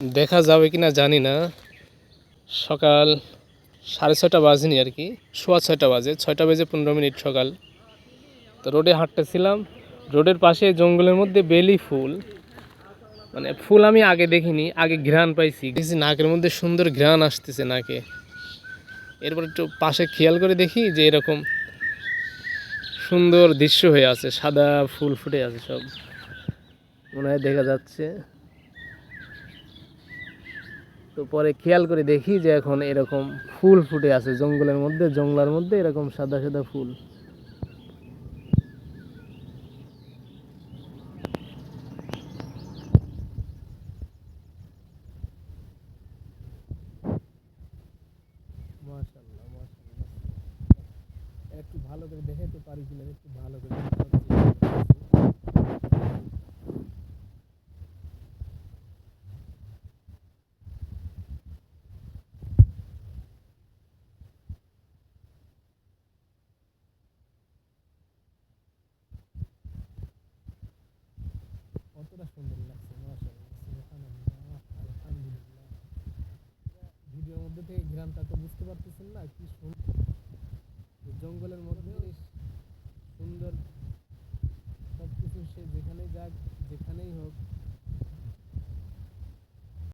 দেখা যাবে কিনা জানি না। সকাল 6:30 বাজেনি আর কি, 6:15 বাজে, 6:15 সকাল। তো রোডে হাঁটতেছিলাম, রোডের পাশে জঙ্গলের মধ্যে বেলি ফুল, মানে ফুল আমি আগে দেখিনি, আগে ঘ্রাণ পাইছি, দেখছি নাকের মধ্যে সুন্দর ঘ্রাণ আসতেছে নাকে। এরপর একটু পাশে খেয়াল করে দেখি যে এরকম সুন্দর দৃশ্য হয়ে আছে, সাদা ফুল ফুটে আছে সব, মনে হয় দেখা যাচ্ছে। তো পরে খেয়াল করে দেখি যে এখন এরকম ফুল ফুটে আছে জঙ্গলের মধ্যে, জঙ্গলার মধ্যে এরকম সাদা সাদা ফুল। মাশাআল্লাহ মাশাআল্লাহ। একটু ভালো করে দেখাইতে পারিছিলাম, একটু ভালো করে কতটা সুন্দর লাগছে। মাশাআল্লাহ সুবহানাল্লাহ আলহামদুলিল্লাহ। ভিডিওর মধ্যে থেকে ঘ্রাণটা তো বুঝতে পারতেছেন না কি সুন্দর, জঙ্গলের মধ্যে